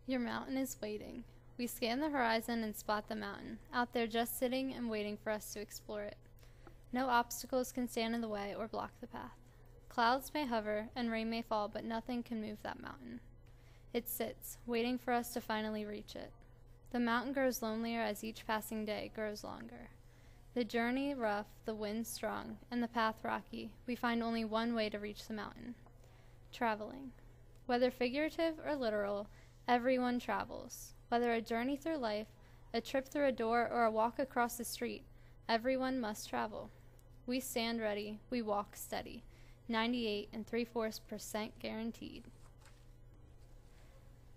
Your mountain is waiting. We scan the horizon and spot the mountain, out there just sitting and waiting for us to explore it. No obstacles can stand in the way or block the path. Clouds may hover and rain may fall, but nothing can move that mountain. It sits, waiting for us to finally reach it. The mountain grows lonelier as each passing day grows longer. The journey rough, the wind strong, and the path rocky, we find only one way to reach the mountain: traveling. Whether figurative or literal, everyone travels. Whether a journey through life, a trip through a door, or a walk across the street, everyone must travel. We stand ready, we walk steady. 98 3/4% guaranteed.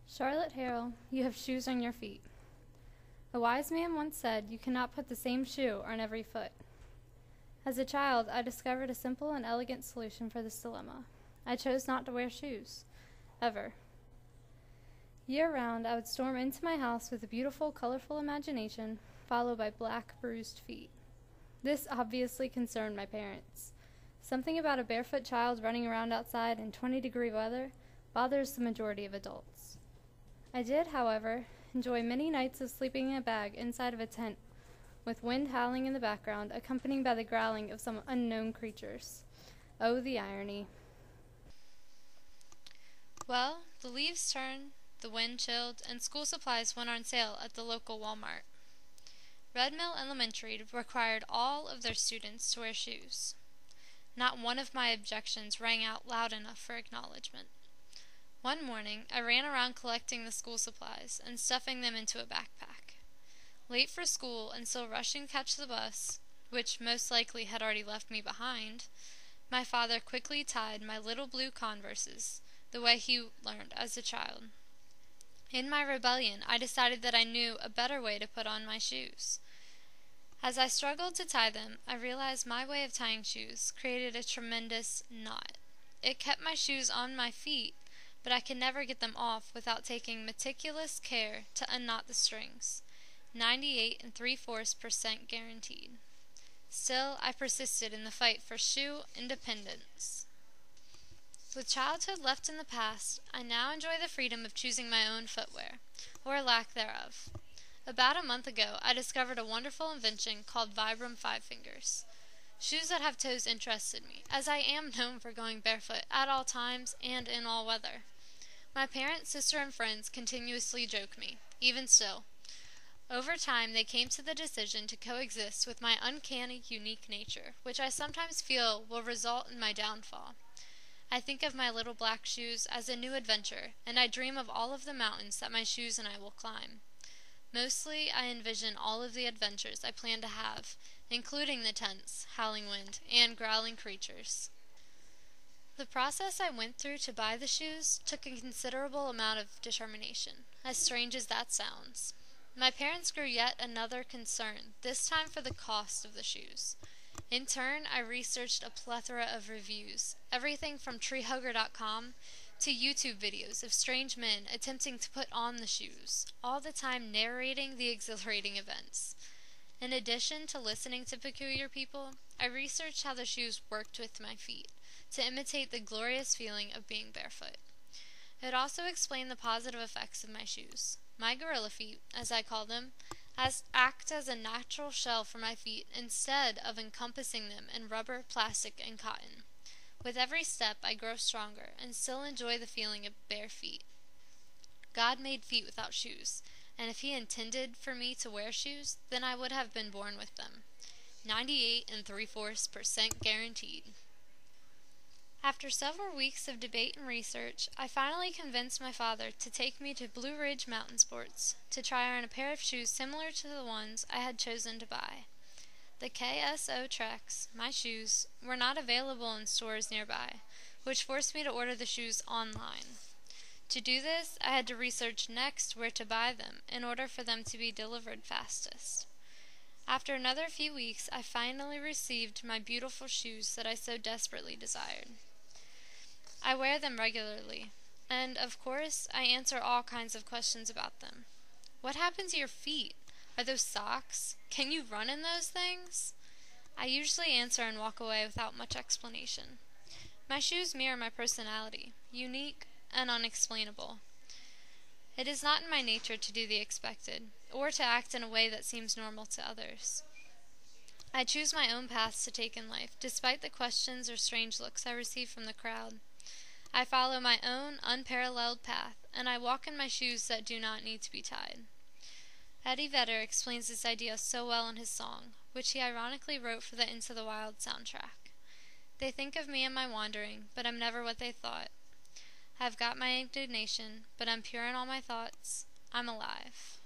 Charlotte Harrell, you have shoes on your feet. A wise man once said, you cannot put the same shoe on every foot. As a child, I discovered a simple and elegant solution for this dilemma. I chose not to wear shoes, ever. Year-round, I would storm into my house with a beautiful, colorful imagination, followed by black, bruised feet. This obviously concerned my parents. Something about a barefoot child running around outside in 20-degree weather bothers the majority of adults. I did, however, enjoy many nights of sleeping in a bag inside of a tent, with wind howling in the background, accompanied by the growling of some unknown creatures. Oh, the irony. Well, the leaves turned, the wind chilled, and school supplies went on sale at the local Walmart. Red Mill Elementary required all of their students to wear shoes. Not one of my objections rang out loud enough for acknowledgement. One morning, I ran around collecting the school supplies and stuffing them into a backpack. Late for school and still rushing to catch the bus, which most likely had already left me behind, my father quickly tied my little blue Converses, the way he learned as a child. In my rebellion, I decided that I knew a better way to put on my shoes. As I struggled to tie them, I realized my way of tying shoes created a tremendous knot. It kept my shoes on my feet, but I could never get them off without taking meticulous care to unknot the strings. 98 3/4% guaranteed. Still, I persisted in the fight for shoe independence. With childhood left in the past, I now enjoy the freedom of choosing my own footwear, or lack thereof. About a month ago, I discovered a wonderful invention called Vibram Five Fingers. Shoes that have toes interested me, as I am known for going barefoot at all times and in all weather. My parents, sister, and friends continuously joke me, even still. Over time, they came to the decision to coexist with my uncanny, unique nature, which I sometimes feel will result in my downfall. I think of my little black shoes as a new adventure, and I dream of all of the mountains that my shoes and I will climb. Mostly, I envision all of the adventures I plan to have, including the tents, howling wind, and growling creatures. The process I went through to buy the shoes took a considerable amount of determination, as strange as that sounds. My parents grew yet another concern, this time for the cost of the shoes. In turn, I researched a plethora of reviews, everything from treehugger.com to YouTube videos of strange men attempting to put on the shoes, all the time narrating the exhilarating events. In addition to listening to peculiar people, I researched how the shoes worked with my feet, to imitate the glorious feeling of being barefoot. It also explained the positive effects of my shoes. My gorilla feet, as I call them, act as a natural shell for my feet instead of encompassing them in rubber, plastic, and cotton. With every step, I grow stronger and still enjoy the feeling of bare feet. God made feet without shoes, and if He intended for me to wear shoes, then I would have been born with them. 98 3/4% guaranteed. After several weeks of debate and research, I finally convinced my father to take me to Blue Ridge Mountain Sports to try on a pair of shoes similar to the ones I had chosen to buy. The KSO Treks, my shoes, were not available in stores nearby, which forced me to order the shoes online. To do this, I had to research next where to buy them in order for them to be delivered fastest. After another few weeks, I finally received my beautiful shoes that I so desperately desired. I wear them regularly, and, of course, I answer all kinds of questions about them. What happened to your feet? Are those socks? Can you run in those things? I usually answer and walk away without much explanation. My shoes mirror my personality, unique and unexplainable. It is not in my nature to do the expected, or to act in a way that seems normal to others. I choose my own paths to take in life, despite the questions or strange looks I receive from the crowd. I follow my own unparalleled path, and I walk in my shoes that do not need to be tied. Eddie Vedder explains this idea so well in his song, which he ironically wrote for the Into the Wild soundtrack. They think of me and my wandering, but I'm never what they thought. I've got my indignation, but I'm pure in all my thoughts. I'm alive.